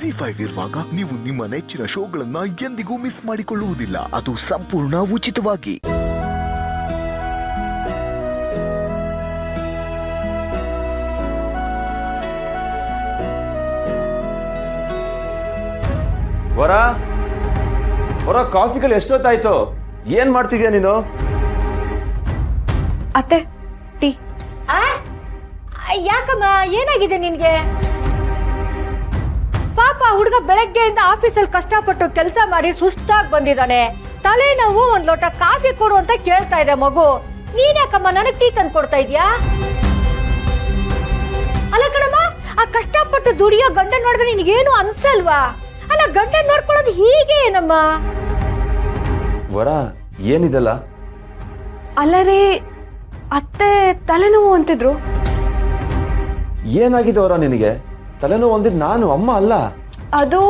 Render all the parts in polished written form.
ZEE5 ಇರುವಾಗ ನೀವು ನಿಮ್ಮ ನೆಚ್ಚಿನ ಶೋಗಳನ್ನ ಎಂದಿಗೂ ಮಿಸ್ ಮಾಡಿಕೊಳ್ಳುವುದಿಲ್ಲ. ಅದು ಸಂಪೂರ್ಣ ಉಚಿತವಾಗಿ. ವರ ವರ ಕಾಫಿಗಳು ಎಷ್ಟೊತ್ತಾಯ್ತು? ಏನ್ ಮಾಡ್ತಿದ್ಯಾ ನೀನು? ಅತ್ತೆ ಟೀ. ಯಾಕಮ್ಮ, ಏನಾಗಿದೆ ನಿನ್ಗೆ? ಪಾಪ ಹುಡುಗ ಬೆಳಗ್ಗೆಯಿಂದ ಆಫೀಸಲ್ಲಿ ಕಷ್ಟಪಟ್ಟು ಕೆಲಸ ಮಾಡಿ ಸುಸ್ತಾಗಿ ಬಂದಿದ್ದಾನೆ. ತಲೆನೋವು, ಒಂದ್ ಲೋಟ ಕಾಫಿ ಕೊಡು ಅಂತ ಕೇಳ್ತಾ ಇದೆ ಮಗು. ನೀನ್ಯಾಕಮ್ಮ ನನಗ್ ಟೀ ತಂದು ಕೊಡ್ತಾ ಇದ್ಯಾ? ಅಲ್ಲ ಕಣಮ್ಮ, ಆ ಕಷ್ಟಪಟ್ಟು ದುಡಿಯೋ ಗಂಡನ್ ನೋಡಿದ್ರೆ ನಿನ್ಗೇನು ಅನ್ಸಲ್ವಾ? ಅಲ್ಲ, ಗಂಡನ್ ನೋಡ್ಕೊಳ್ಳೋದು ಹೀಗೆ ಏನಮ್ಮ? ವರ ಏನಿದೆಲ್ಲ? ಅಲ್ಲರೇ ಅತ್ತೆ ತಲೆನೋವು ಅಂತಿದ್ರು. ಏನಾಗಿದೆ ವರ ನಿನಗೆ? ತಲೆನೋವು ಒಂದಿದ್ ನಾನು, ಅಮ್ಮ ಅಲ್ಲ. ಅದು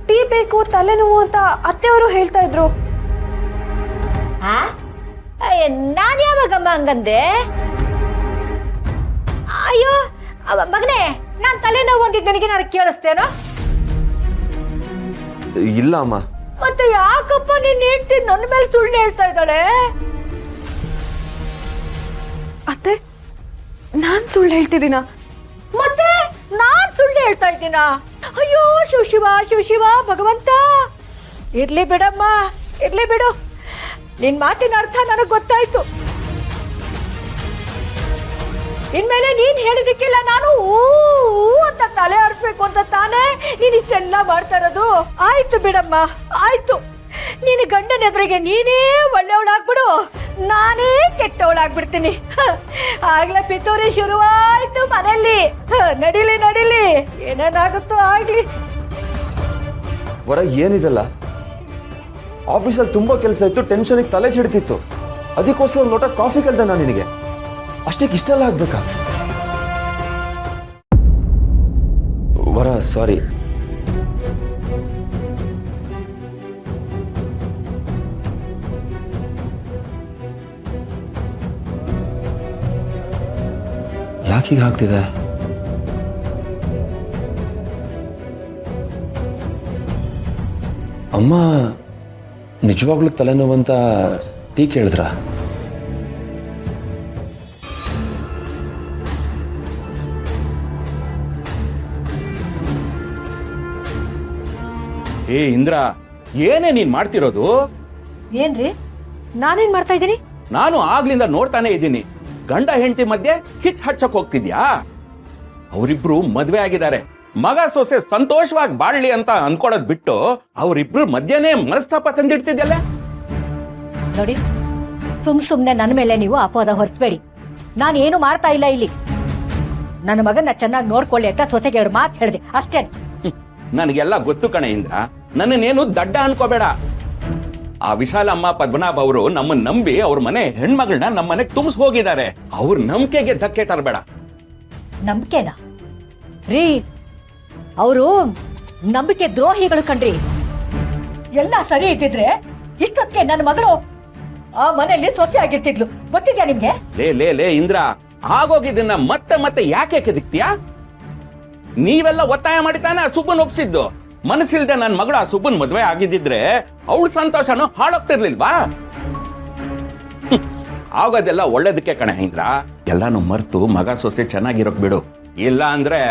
ಟೀ ಬೇಕು ತಲೆನೋವು ಅಂತ ಅತ್ತೆಯವರು ಹೇಳ್ತಾ ಇದ್ರು. ನಾನ್ ಯಾವಾಗಮ್ಮ ಹಂಗಂದೆ? ಅಯ್ಯೋ ಮಗನೇ, ನಾನ್ ತಲೆನೋವು ಅಂದಿದ್ದು ನನಗೆ ನಾನು ಕೇಳಿಸ್ತೇನೋ? ಇಲ್ಲ ಅಮ್ಮ. ಮತ್ತೆ ಯಾಕಪ್ಪ ನಿನ್ನ ಹೆಂಡತಿ ನನ್ನ ಮೇಲೆ ಸುಳ್ಳು ಹೇಳ್ತಾ ಇದ್ದಾಳೆ? ಅತ್ತೆ ನಾನ್ ಸುಳ್ಳು ಹೇಳ್ತಿದ್ದೀನ? ಮತ್ತೆ ನಾನ್ ಸುಳ್ಳು ಹೇಳ್ತಾ ಇದ್ದೀನ? ಅಯ್ಯೋ ಶಿವ ಶಿವ ಭಗವಂತ, ಇರ್ಲಿ ಬಿಡಮ್ಮ, ಇರ್ಲಿ ಬಿಡು. ನಿನ್ ಮಾತಿನ ಅರ್ಥ ನನಗ್ ಗೊತ್ತಾಯ್ತು. ಇನ್ಮೇಲೆ ನೀನ್ ಹೇಳಿದಕ್ಕೆಲ್ಲ ನಾನು ಅಂತ ತಲೆ ಆಡಿಸ್ಬೇಕು ಅಂತ ತಾನೇ ನೀನ್ ಇಷ್ಟೆಲ್ಲ ಮಾಡ್ತಾ ಇರೋದು? ಆಯ್ತು ಬಿಡಮ್ಮ, ಆಯ್ತು. ನೀನು ಗಂಡನ ಎದುರಿಗೆ ನೀನೇ ಒಳ್ಳೆಯವಳಾಗ್ಬಿಡು, ನಾನೇ ಕೆಟ್ಟವಳಾಗ್ಬಿಡ್ತೀನಿ. ಆಗ್ಲೇ ಪಿತೂರಿ ಶುರುವಾಯ್ತು ಮನೆಯಲ್ಲಿ. ನಡಿಲಿ ನಡಿಲಿ, ಏನೇನಾಗುತ್ತೋ ಆಗ್ಲಿ. ವರ ಏನಿದೆಲ್ಲ? ಆಫೀಸಲ್ಲಿ ತುಂಬಾ ಕೆಲಸ ಇತ್ತು, ಟೆನ್ಷನ್ ತಲೆ ಸಿಡ್ತಿತ್ತು. ಅದಕ್ಕೋಸ್ಕರ ಲೋಟ ಕಾಫಿ ಕೇಳ್ದೆ ನಾನು ನಿನಗೆ. ಅಷ್ಟಕ್ಕೆ ಇಷ್ಟೆಲ್ಲ ಆಗ್ಬೇಕಾ? ವರ ಸಾರಿ. ಯಾಕೀಗ ಆಗ್ತಿದೆ? ಅಮ್ಮ ನಿಜವಾಗ್ಲೂ ತಲೆನೋವಂತ ಟೀ ಕೇಳಿದ್ರ? ಏ ಇಂದ್ರ, ಏನೇ ನೀನ್ ಮಾಡ್ತಿರೋದು? ಏನ್ರಿ, ನಾನೇನ್ ಮಾಡ್ತಾ ಇದ್ದೀನಿ? ನಾನು ಆಗ್ಲಿಂದ ನೋಡ್ತಾನೆ ಇದ್ದೀನಿ. ಗಂಡ ಹೆಂಡತಿ ಮಧ್ಯೆ ಹಿಚ್ ಹಚ್ಚಕ್ ಹೋಗ್ತಿದ್ಯಾ? ಅವರಿಬ್ರು ಮದ್ವೆ ಆಗಿದ್ದಾರೆ, ಮಗ ಸೊಸೆ ಸಂತೋಷವಾಗಿ ಬಾಳ್ಲಿ ಅಂತ ಅನ್ಕೊಳ್ಳೋದ್ ಬಿಟ್ಟು ಅವರಿಬ್ರು ಮಧ್ಯನೇ ಮನಸ್ತಾಪ ತಂದಿಡ್ತಿದ್ಯಲ್ಲ. ನೋಡಿ, ಸುಮ್ನೆ ನನ್ನ ಮೇಲೆ ನೀವು ಅಪವಾದ ಹೊರಿಸಬೇಡಿ. ನಾನು ಏನು ಮಾಡ್ತಾ ಇಲ್ಲ ಇಲ್ಲಿ. ನನ್ನ ಮಗನ್ನ ಚೆನ್ನಾಗಿ ನೋಡ್ಕೊಳ್ಳಿ ಅಂತ ಸೊಸೆಗೆ 2 ಮಾತು ಹೇಳಿದೆ ಅಷ್ಟೇ. ನನಗೆಲ್ಲ ಗೊತ್ತು ಕಣೆ ಇಂದ್ರ, ನನ್ನನ್ನೇನು ದಡ್ಡ ಅನ್ಕೋಬೇಡ. ಆ ವಿಶಾಲಮ್ಮ ಪದ್ಮನಾಭ ಅವರು ನಮ್ಮನ್ನ ನಂಬಿ ಅವ್ರ ಮನೆ ಹೆಣ್ಮಗಳನ್ನ ನಮ್ಮನೆಗೆ ತುಂಬಿಸ್ ಹೋಗಿದ್ದಾರೆ. ಅವ್ರ ನಂಬಿಕೆಗೆ ಧಕ್ಕೆ ತರಬೇಡ. ನಂಬಿಕೆನಾ ರೀ? ಅವರು ನಂಬಿಕೆ ದ್ರೋಹಿಗಳು ಕಣ್ರಿ. ಎಲ್ಲ ಸರಿ ಇದ್ದಿದ್ರೆ ಇಷ್ಟೊತ್ತಿಗೆ ನನ್ನ ಮಗಳು ಆ ಮನೆಯಲ್ಲಿ ಸೊಸೆ ಆಗಿರ್ತಿದ್ಲು. ಗೊತ್ತಿದ್ಯಾ ನಿಮ್ಗೆ? ಲೇ ಇಂದ್ರ, ಆಗೋಗಿದ್ದನ್ನ ಮತ್ತೆ ಮತ್ತೆ ಯಾಕೆ ಕೆದಕ್ತೀಯಾ? ನೀವೆಲ್ಲ ಒತ್ತಾಯ ಮಾಡಿತಾನೆ ಆ ಸುಬ್ಬನ್ ಒಪ್ಸಿದ್ದು. ಮನಸ್ಸಿಲ್ದೆ ನನ್ನ ಮಗಳು ಆ ಸುಬ್ಬನ್ ಮದ್ವೆ ಆಗಿದ್ದಿದ್ರೆ ಅವಳ ಸಂತೋಷನೂ ಹಾಳಾಗ್ತಿರ್ಲಿಲ್ವಾ? ಆಗೋದೆಲ್ಲ ಒಳ್ಳೇದಕ್ಕೆ ಕಣೆ ಇಂದ್ರ. ಎಲ್ಲಾನು ಮರ್ತು ಮಗ ಸೊಸೆ ಚೆನ್ನಾಗಿರೋಕ್ ಬಿಡು. ಇಲ್ಲ ಅಂದ್ರೆ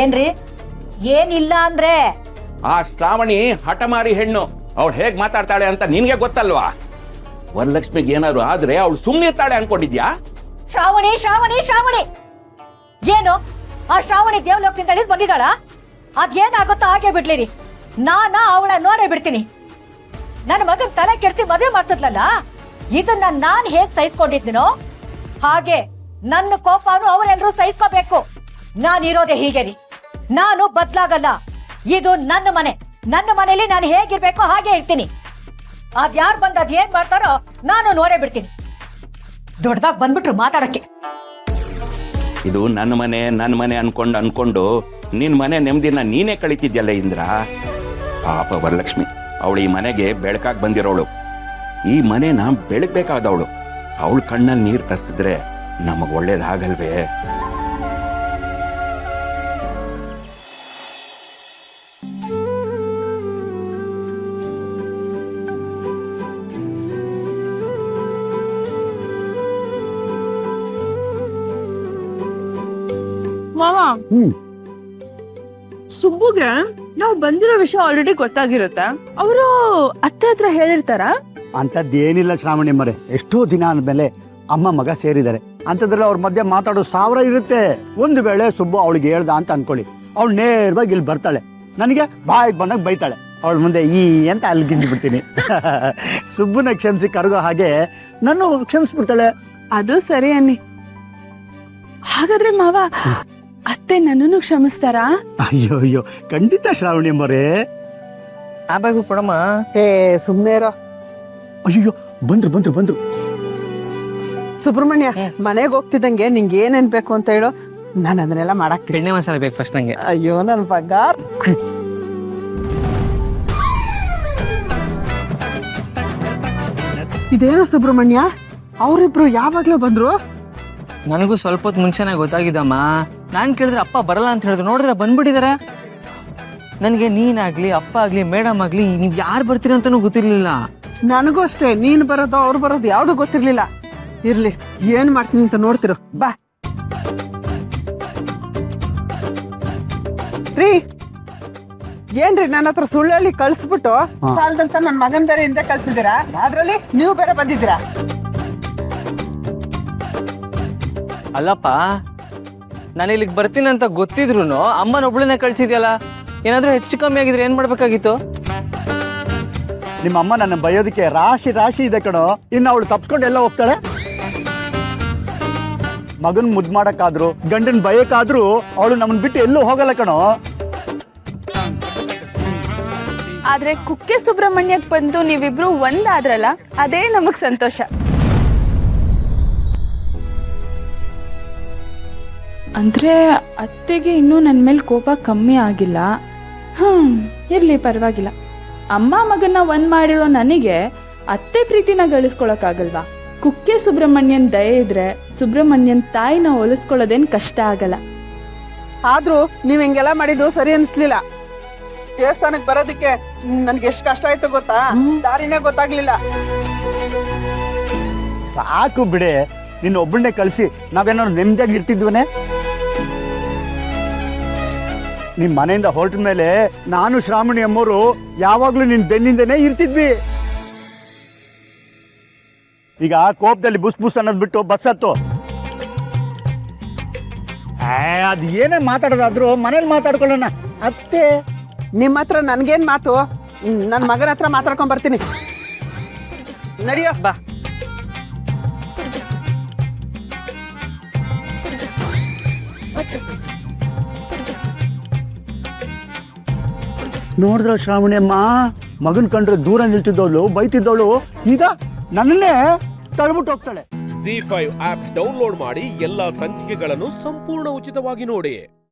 ಏನ್ರಿ? ಏನಿಲ್ಲ ಅಂದ್ರೆ? ಆ ಶ್ರಾವಣಿ ಹಠಮಾರಿ ಹೆಣ್ಣು. ಅವಳು ಹೇಗ್ ಮಾತಾಡ್ತಾಳೆ ಅಂತ ನಿನ್ಗೆ ಗೊತ್ತಲ್ವಾ? ವರಲಕ್ಷ್ಮಿಗೆ ಏನಾದ್ರು ಆದ್ರೆ ಅವಳು ಸುಮ್ಮನಿರ್ತಾಳೆ ಅನ್ಕೊಂಡಿದ್ಯಾ? ಶ್ರಾವಣಿ ಶ್ರಾವಣಿ ಶ್ರಾವಣಿ ಏನು? ಆ ಶ್ರಾವಣಿ ದೇವಲೋಕದಿಂದ ಇಳಿದು ಬಂದಿದ್ದಾಳ? ಅದೇನಾಗುತ್ತೋ ಹಾಗೆ ಬಿಡ್ಲಿರಿ. ಅವಳ ನೋಡೇ ಬಿಡ್ತೀನಿ. ನನ್ನ ಮಗನ್ ತಲೆ ಕೆಡಿಸಿ ಮದುವೆ ಮಾಡ್ತಿದ್ಲಲ್ಲ, ಇದನ್ನ ನಾನ್ ಹೇಗ್ ಸಹಿಸ್ಕೊಂಡಿದ್ನೋ ಹಾಗೆ ನನ್ನ ಕೋಪನು ಅವರೆಲ್ಲರೂ ಸಹಿಸ್ಕೋಬೇಕು. ನಾನಿರೋದೆ ಹೀಗೆ ರೀ, ನಾನು ಬದ್ಲಾಗಲ್ಲ. ಇದು ನನ್ನ ಮನೆ, ನನ್ನ ಮನೇಲಿ ನಾನು ಹೇಗಿರ್ಬೇಕೋ ಹಾಗೆ ಇರ್ತೀನಿ. ಅದ್ಯಾರು ಬಂದ್ ಅದೇನ್ ಮಾಡ್ತಾರೋ ನಾನು ನೋಡೇ ಬಿಡ್ತೀನಿ. ದೊಡ್ಡದಾಗ ಬಂದ್ಬಿಟ್ರು ಮಾತಾಡಕ್ಕೆ. ಇದು ನನ್ನ ಮನೆ ಅನ್ಕೊಂಡು ನಿನ್ ಮನೆ ನೆಮ್ಮದಿನ ನೀನೇ ಕಳಿತಿದ್ಯಲ್ಲ ಇಂದ್ರ. ಪಾಪ ವರಲಕ್ಷ್ಮಿ, ಅವಳು ಈ ಮನೆಗೆ ಬೆಳಕಾಗಿ ಬಂದಿರೋಳು. ಈ ಮನೆನ ಬೆಳಗ್ಬೇಕಾದವಳು. ಅವಳ ಕಣ್ಣಲ್ಲಿ ನೀರು ತರಿಸಿದ್ರೆ ನಮಗ್ ಒಳ್ಳೇದಾಗಲ್ವೇ? ಮಾವ ಸುಬ್ಬುಗೆ ನಾವು ಬಂದಿರೋ ವಿಷಯ ಆಲ್ರೆಡಿ ಗೊತ್ತಾಗಿರುತ್ತೆ. ಅವರು ಅತ್ತೆ ಹತ್ರ ಹೇಳಿರ್ತಾರ? ಅಂಥದ್ದೇನಿಲ್ಲ ಶ್ರಾವಣಿ ಮರೆ, ಎಷ್ಟೋ ದಿನ ಆದ್ಮೇಲೆ ಅಮ್ಮ ಮಗ ಸೇರಿದ್ದಾರೆ. ಅಂಥದ್ರಲ್ಲಿ ಅವ್ರ ಮಧ್ಯೆ ಮಾತಾಡೋ 1000 ಇರುತ್ತೆ. ಒಂದು ವೇಳೆ ಸುಬ್ಬು ಅವಳಿಗೆ ಹೇಳ್ದ ಅಂತ ಅನ್ಕೊಳ್ಳಿ, ಅವಳು ನೇರವಾಗಿ ಇಲ್ಲಿ ಬರ್ತಾಳೆ, ನನಗೆ ಬಾಯಿಗೆ ಬಂದಾಗ ಬೈತಾಳೆ. ಅವಳ ಮುಂದೆ ಈ ಅಂತ ಅಲ್ಲಿಗಿಂದು ಬಿಡ್ತೀನಿ. ಸುಬ್ಬುನ ಕ್ಷಮಿಸಿ ಕರಗೋ ಹಾಗೆ ನನ್ನ ಕ್ಷಮಿಸ್ಬಿಡ್ತಾಳೆ. ಅದು ಸರಿ ಅನ್ನಿ. ಹಾಗಾದ್ರೆ ಮಾವ ಅತ್ತೆ ನನ್ನನ್ನು ಕ್ಷಮಿಸ್ತಾರಾ? ಅಯ್ಯೋ ಅಯ್ಯೋ, ಖಂಡಿತ ಶ್ರಾವಣಿ ಮರೆ. ಆಬೇಕು ಕೊಡಮ್ಮ. ಸುಮ್ಮನೆ ಇರೋ. ಅಯ್ಯೋ, ಬಂದ್ರು. ಸುಬ್ರಹ್ಮಣ್ಯ, ಮನೆಗೆ ಹೋಗ್ತಿದ್ದಂಗೆ ನಿಂಗೆ ಏನೇನ್ ಬೇಕು ಅಂತ ಹೇಳು, ನಾನು ಅದನ್ನೆಲ್ಲ ಮಾಡಾಕ್ತೀನಿ. ಬೆಣ್ಣೆ ಮಸಾಲೆ ಬೇಕು ಫಸ್ಟ್ ನಂಗೆ. ಅಯ್ಯೋ ನನ್ ಬಂಗಾರ್. ಇದೇನೋ ಸುಬ್ರಹ್ಮಣ್ಯ, ಅವರಿಬ್ರು ಯಾವಾಗ್ಲೂ ಬಂದ್ರು? ನನಗೂ ಸ್ವಲ್ಪ ಹೊತ್ತು ಮುಂಚೆನೆ ಗೊತ್ತಾಗಿದ್ದಮ್ಮ. ನಾನು ಕೇಳಿದ್ರೆ ಅಪ್ಪ ಬರಲ್ಲ ಅಂತ ಹೇಳಿದ್ರು, ನೋಡಿದ್ರೆ ಬಂದ್ಬಿಟ್ಟಿದಾರೆ. ನನಗೆ ನೀನಾಗ್ಲಿ ಅಪ್ಪ ಆಗ್ಲಿ ಮೇಡಮ್ ಆಗ್ಲಿ ನೀವು ಯಾರು ಬರ್ತೀರ ಅಂತಾನೂ ಗೊತ್ತಿರ್ಲಿಲ್ಲ. ನನಗೂ ಅಷ್ಟೇ, ನೀನ್ ಬರೋದು ಅವ್ರು ಬರೋದು ಯಾವ್ದು ಗೊತ್ತಿರ್ಲಿಲ್ಲ. ಇರ್ಲಿ, ಏನ್ ಮಾಡ್ತೀನಿ ಅಂತ ನೋಡ್ತಿರು. ಬಾ ರೀ. ಏನ್ರಿ ನನ್ನ ಹತ್ರ ಸುಳ್ಳು ಹೇಳಿ ಕಳ್ಸ್ಬಿಟ್ಟು ಸಾಲದಂತ ನನ್ ಮಗನ್ ಬೇರೆ ಹಿಂದೆ ಕಳ್ಸಿದ್ದೀರಾ, ಅದ್ರಲ್ಲಿ ನೀವು ಬೇರೆ ಬಂದಿದ್ದೀರಾ. ಅಲ್ಲಪ್ಪ, ನಾನು ಇಲ್ಲಿಗೆ ಬರ್ತೀನಿ ಅಂತ ಗೊತ್ತಿದ್ರು ಅಮ್ಮನೊಬ್ಳನ್ನೇ ಕಳ್ಸಿದ್ಯಲ್ಲ. ಏನಾದ್ರೂ ಹೆಚ್ಚು ಕಮ್ಮಿ ಆಗಿದ್ರೆ ಏನ್ ಮಾಡ್ಬೇಕಾಗಿತ್ತು? ನಿಮ್ಮ ಅಮ್ಮ ನನ್ನ ಬಯೋದಕ್ಕೆ ರಾಶಿ ಇದೆ ಕಣೋ. ಇನ್ನು ಅವಳು ತಪ್ಸ್ಕೊಂಡು ಎಲ್ಲ ಹೋಗ್ತಾಳೆ. ಮಗನ್ ಮುದ್ದು ಮಾಡಕ್ಕಾದ್ರು ಗಂಡನ್ ಬಯಕಾದ್ರೂ ಅವಳು ನಮ್ಮನ್ ಬಿಟ್ಟು ಎಲ್ಲೂ ಹೋಗಲ್ಲ ಕಣೋ. ಆದ್ರೆ ಕುಕ್ಕೆ ಸುಬ್ರಹ್ಮಣ್ಯಕ್ ಬಂದು ನೀವಿಬ್ರು ಒಂದಾದ್ರಲ್ಲ, ಅದೇ ನಮಗ್ ಸಂತೋಷ. ಅಂದ್ರೆ ಅತ್ತೆಗೆ ಇನ್ನೂ ನನ್ನ ಮೇಲೆ ಕೋಪ ಕಮ್ಮಿ ಆಗಿಲ್ಲ. ಇರ್ಲಿ, ಪರವಾಗಿಲ್ಲ. ಅಮ್ಮ ಮಗನ್ನ ಒಂದ್ ಮಾಡಿರೋ ನನಗೆ ಅತ್ತೆ ಪ್ರೀತಿನ ಗಳಿಸ್ಕೊಳಕ್ಕಾಗಲ್ವಾ? ಕುಕ್ಕೆ ಸುಬ್ರಹ್ಮಣ್ಯನ್ ದಯೆ ಇದ್ರೆ ಸುಬ್ರಹ್ಮಣ್ಯನ್ ತಾಯಿನ ಹೋಲಿಸ್ಕೊಳ್ಳೋದೇನ್ ಕಷ್ಟ ಆಗಲ್ಲ. ಆದ್ರೂ ನೀವ್ ಹಿಂಗೆಲ್ಲ ಮಾಡಿದ್ದು ಸರಿ ಅನ್ಸ್ಲಿಲ್ಲ. ದೇವಸ್ಥಾನಕ್ ಬರೋದಕ್ಕೆ ನನ್ಗೆ ಎಷ್ಟು ಕಷ್ಟ ಆಯ್ತು ಗೊತ್ತಾ? ದಾರಿನೇ ಗೊತ್ತಾಗ್ಲಿಲ್ಲ. ಸಾಕು ಬಿಡೆ, ನಿನ್ನ ಒಬ್ಬಳನ್ನೇ ಕಳಿಸಿ ನಾವೇನಾದ್ರು ನೆಮ್ಮದಿಯಾಗಿ ಇರ್ತಿದ್ವನೇ? ನಿಮ್ ಮನೆಯಿಂದ ಹೊರಟ ಮೇಲೆ ನಾನು ಶ್ರಾವಣಿ ಅಮ್ಮೋರು ಯಾವಾಗ್ಲೂ ನಿನ್ ಬೆನ್ನಿಂದನೇ ಇರ್ತಿದ್ವಿ. ಈಗ ಕೋಪದಲ್ಲಿ ಬುಸ್ ಅನ್ನೋದ್ ಬಿಟ್ಟು ಬಸ್ ಹತ್ತು. ಅದ್ ಏನೇ ಮಾತಾಡೋದಾದ್ರು ಮನೇಲಿ ಮಾತಾಡ್ಕೊಳ್ಳೋಣ. ಅತ್ತೆ, ನಿಮ್ ಹತ್ರ ನನ್ಗೇನ್ ಮಾತು? ನನ್ ಮಗನ ಹತ್ರ ಮಾತಾಡ್ಕೊಂಡ್ ಬರ್ತೀನಿ. ನಡಿಯೋ ಬಾ. ನೋಡಿದ್ರ ಶ್ರಾವಣಿ ಅಮ್ಮ, ಮಗನ್ ಕಂಡ್ರೆ ದೂರ ನಿಲ್ತಿದ್ದವಳು, ಬೈತಿದ್ದವಳು ಈಗ ನನ್ನನ್ನೇ ತಳ್ಬಿಟ್ಟು ಹೋಗ್ತಾಳೆ. ZEE5 ಆಪ್ ಡೌನ್ಲೋಡ್ ಮಾಡಿ ಎಲ್ಲಾ ಸಂಚಿಕೆಗಳನ್ನು ಸಂಪೂರ್ಣ ಉಚಿತವಾಗಿ ನೋಡಿ.